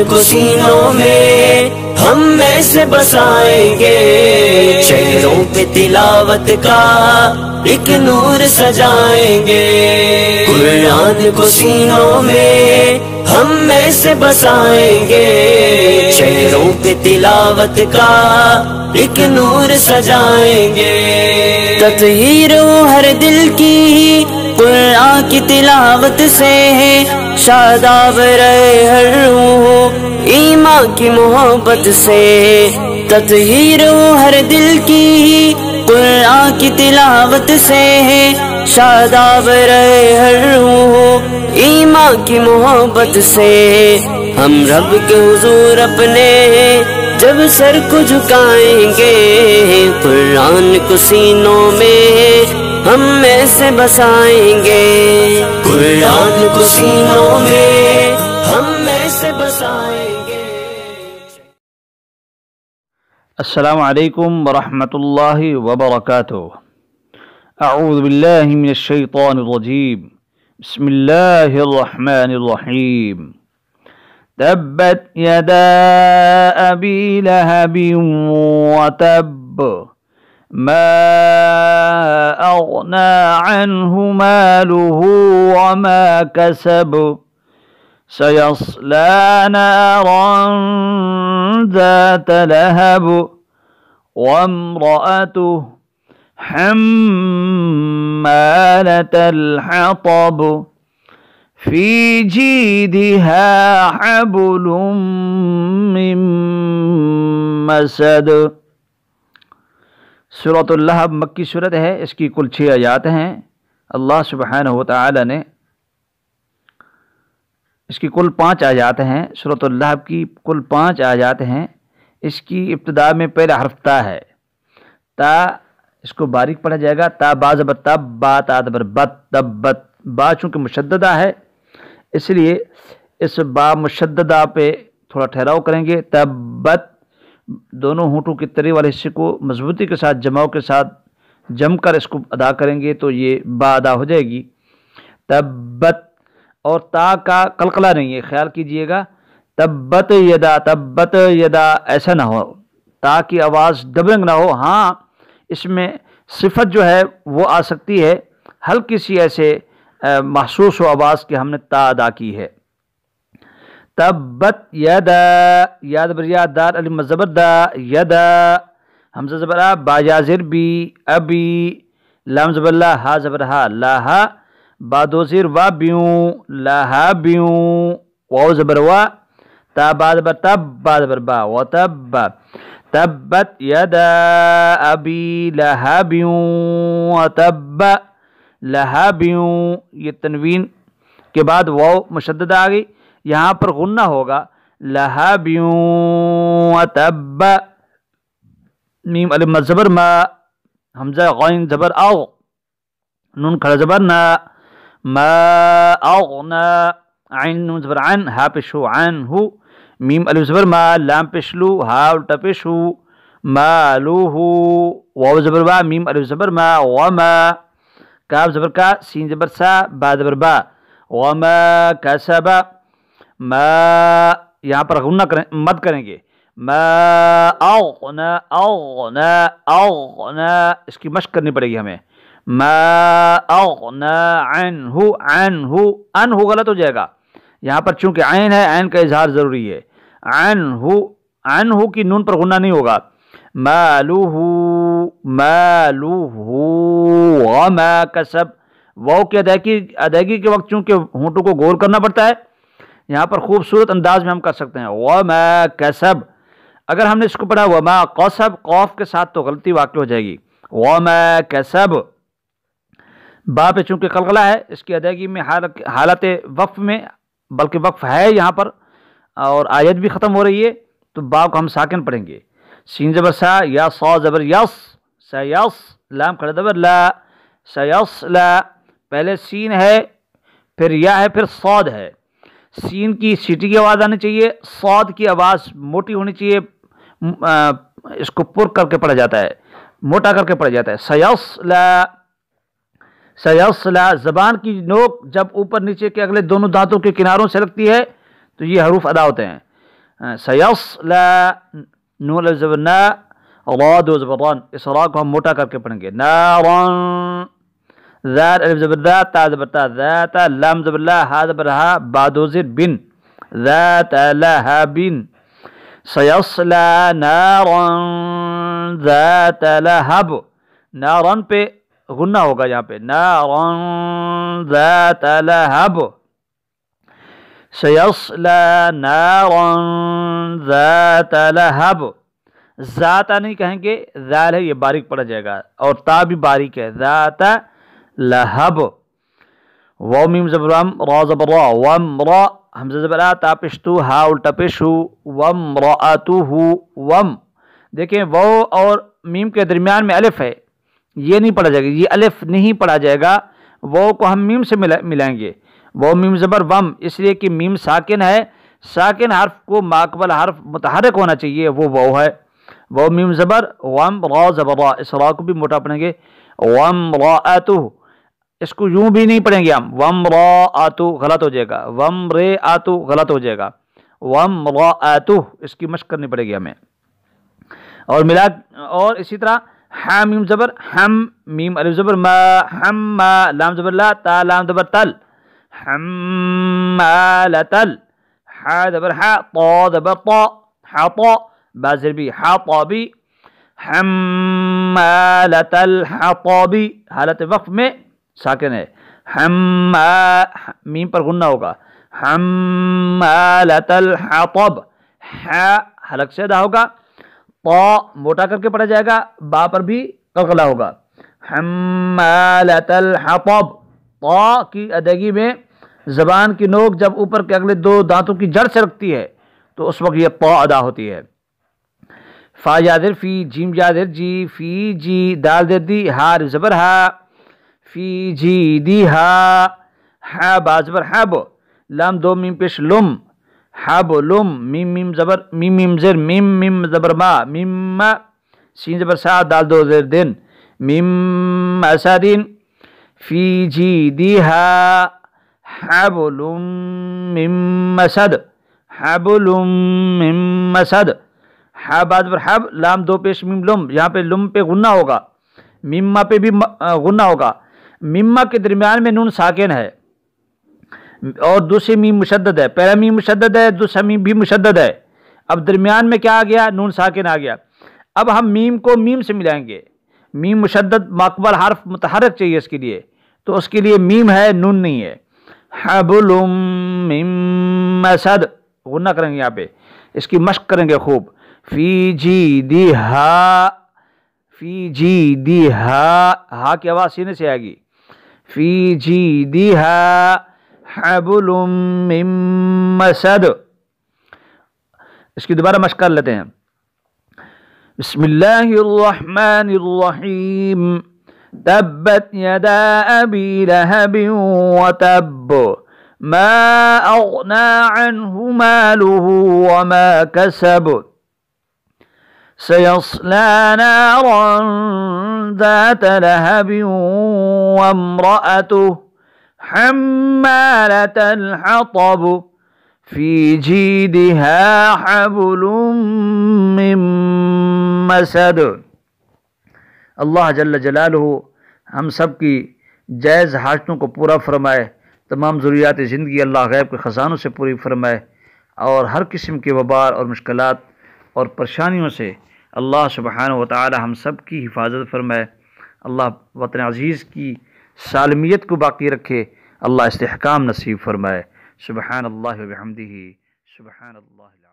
کو سینوں میں ہم میں سے بسائیں گے، چہروں پہ تلاوت کا ایک نور سجائیں گے، قرآن کو سینوں میں ہم میں سے بسائیں گے، چہروں پہ تلاوت کا ایک نور سجائیں گے، تطہیر ہر دل کی قرآن کی تلاوت سے ہے، شاداب رہے ہر روح ایمان کی محبت سے، تطہیر ہر دل کی قرآن کی تلاوت سے ہے، شاداب رہے ہر روح ایمان کی محبت سے، ہم رب کے حضور اپنے جب سر کو جھکائیں گے، قرآن کو سینوں میں ہم میں سے بسائیں گے، قرآن کو سینوں میں ہم میں سے بسائیں گے۔ السلام علیکم ورحمۃ اللہ وبرکاتہ۔ اعوذ باللہ من الشیطان الرجیم، بسم اللہ الرحمن الرحیم۔ تبت یدا ابی لہب وتب ما اغنى عنه ماله وما كسب سيصلى نارا ذات لهب وامرأته حمالة الحطب في جيدها حبل من مسد۔ سورۃ اللہب مکی سورت ہے، اس کی کل 6 آیات ہیں۔ اللہ سبحانہ وتعالی نے اس کی کل 5 آیات ہیں، سورۃ اللہب کی کل 5 آیات ہیں۔ اس کی ابتدا میں پہلا حرف تا ہے، تا اس کو باریک پڑھا جائے گا، تا با زبر تب، با تا زبر بت، تبت، با چونکہ مشددہ ہے اس لیے اس با مشددہ پہ تھوڑا ٹھہراؤ کریں گے، تبت، دونوں ہونٹوں کے ترے والے حصے کو مضبوطی کے ساتھ جماؤ کے ساتھ جم کر اس کو ادا کریں گے تو یہ با ادا ہو جائے گی، تبت۔ اور تا کا قلقلہ نہیں ہے، خیال کیجئے گا، تبت یدا ایسا نہ ہو، تا کی آواز دبنگ نہ ہو۔ ہاں اس میں صفت جو ہے وہ آ سکتی ہے، ہلکی سی ایسے محسوس ہو آواز کہ ہم نے تا ادا کی ہے۔ تبت یدا، یاد بریا دار علی مزبر دا، یدا حمزہ زبر آ، با یا زر بی، ابی، لام زبر لا، ہا زبر ہا، لاہا، با دو زیر وا بیوں، لاہا بیوں، واو زبر وا، تا با زبر تب، با زبر با، و تب، تبت یدا ابی لہب و تب، لہب، یہ تنوین کے بعد واو مشددہ آ گئی، یہاں پر غنہ ہوگا، لہب و تب، میم الف مد زبر ما، حمزہ غین زبر او، نون کھڑا زبر نا، ما اغنا، عین نون زبر عن، ہا پیش ہو عن ہو، میم الف زبر ما، لام پیش لو، ہا الٹا پیش ہو، مالو ہو، واو زبر با، میم الف زبر ما، وما، کاف زبر کا، سین زبر سا، با زبر با، وما کسب، ما یہاں پر غنہ مد کریں گے، ما اغنا، اغنا، اغنا، اس کی مشق کرنی پڑے گی ہمیں، ما اغنا عنہ، عنہ، عنہ غلط ہو جائے گا، یہاں پر چونکہ عین ہے، عین کا اظہار ضروری ہے، عنہ، عنہ کی نون پر غنہ نہیں ہوگا، مالوہ، مالوہ، وما کسب، واو کی ادائیگی کے وقت چونکہ ہونٹوں کو گول کرنا پڑتا ہے، یہاں پر خوبصورت انداز میں ہم کر سکتے ہیں، وما کسب۔ اگر ہم نے اس کو پڑھا وما قصب، قوف کے ساتھ تو غلطی واقع ہو جائے گی، وما کسب۔ با پہ چونکہ قلقلہ ہے، اس کی ادائیگی میں حالت وقف میں، بلکہ وقف ہے یہاں پر اور آیت بھی ختم ہو رہی ہے تو با کو ہم ساکن پڑھیں گے، سین زبر سا، یا صا زبر یس، سیس، لام کھڑا زبر لا، سیصلا، پہلے سین ہے پھر یا ہے پھر صاد ہے، سین کی سیٹی کی آواز آنی چاہیے، صاد کی آواز موٹی ہونی چاہیے، اس کو پر کر کے پڑھا جاتا ہے، موٹا کر کے پڑھا جاتا ہے، سیصلا، سیصلا۔ زبان کی نوک جب اوپر نیچے کے اگلے دونوں دانتوں کے کناروں سے لگتی ہے تو یہ حروف ادا ہوتے ہیں، سیصلا نون الف زبر نا، را دو زبر ران، اس را کو ہم موٹا کر کے پڑھیں گے، نارن، ذات الف زبر ذات، تا زبر تا، ذات، لام زبر لا، ہا زبر ہا، با دو زیر بن، ذات لہب، سیصلا نارن ذات لہب، نارن پہ غنہ ہوگا یہاں پہ، نارن ذات لہب، سیصلا نارن ذات لہب، ذات نہیں کہیں گے، ذال ہے یہ باریک پڑا جائے گا، اور تا بھی باریک ہے، ذات لہب، واو میم زبر وم، را زبر را، وم را، حمزہ زبر آ، تا پشتو، ہا الٹا پیش ہو، وم رآتو ہو، وم، دیکھیں واو اور میم کے درمیان میں الف ہے، یہ نہیں پڑھا جائے گا، یہ الف نہیں پڑھا جائے گا، واو کو ہم میم سے ملائیں گے، واو میم زبر وم، اس لیے کہ میم ساکن ہے، ساکن حرف کو ماقبل حرف متحرک ہونا چاہیے، وہ واو ہے، واو میم زبر وم، را زبر را، اس را کو بھی موٹا پڑھیں گے، وم رآتو، اس کو یوں بھی نہیں پڑھیں گے ہم، وم را آتو غلط ہو جائے گا، وم رے آتو غلط ہو جائے گا، وم را آتو، اس کی مشق کرنی پڑے گی ہمیں، اور اسی طرح ہا میم زبر ہم، میم الف زبر ما، ہم ما، لام زبر لا، تا لام زبر تل، حمالتل، ہا زبر ہا، طا زبر طا، حطا، با زیر بھی، حطابی، حمالت الحطبی، حالت وقف میں ساکن ہے، میم پر غنہ ہوگا، حمالت الحطب، حلق سے ادا ہوگا، طا موٹا کر کے پڑھا جائے گا، با پر بھی قلقلہ ہوگا، حمالت الحطب، طا کی ادائیگی میں زبان کی نوک جب اوپر کے اگلے دو دانتوں کی جڑ سے رکھتی ہے تو اس وقت یہ طا ادا ہوتی ہے، فا یادر فی، جیم یادر جی، فی جی، دال در دی، ہار زبر ہا، فی جی دی ہا، ہا با زبر حب، لام دو میم پیش لم، حب لم، میم میم زبر، میم میم زر، میم میم زبر ما، میم ما، سین زبر سا، دال دو زر دن، میم اسادین، فی جی دی ہا، حبل من مسد، حبل من مسد، ہا بعد پر حب، لام دو پیش میم لم، یہاں پہ لم پہ غنہ ہوگا، مما پہ بھی غنہ ہوگا، مما کے درمیان میں نون ساکن ہے اور دوسری میم مشدد ہے، پہلا میم مشدد ہے، دوسرا میم بھی مشدد ہے، اب درمیان میں کیا آ گیا؟ نون ساکن آ گیا، اب ہم میم کو میم سے ملائیں گے، میم مشدد ماقبل حرف متحرک چاہیے اس کے لیے، تو اس کے لیے میم ہے، نون نہیں ہے، حبل من مسد، غنہ کریں گے یہاں پہ، اس کی مشق کریں گے خوب، فی جی دی ہا، فی جی دی ہا، ہا کی آواز سینے سے آئے گی، فی جی دی ہا حبل من مسد، اس کی دوبارہ مشق کر لیتے ہیں، بسم اللہ الرحمن الرحیم، تبت یدا ابی لہب وتب، ما اغنى عنه ماله وما كسب، سيصلى نارا ذات لهب وامرأته حمالة الحطب، في جيدها حبل من مسد۔ اللہ جل جلالہ ہم سب کی جائز حاجتوں کو پورا فرمائے، تمام ضروریات زندگی اللہ غیب کے خزانوں سے پوری فرمائے، اور ہر قسم کے وبال اور مشکلات اور پریشانیوں سے اللہ سبحانہ و تعالی ہم سب کی حفاظت فرمائے، اللہ وطن عزیز کی سالمیت کو باقی رکھے، اللہ استحکام نصیب فرمائے، سبحان اللہ و بحمدہ، سبحان اللہ۔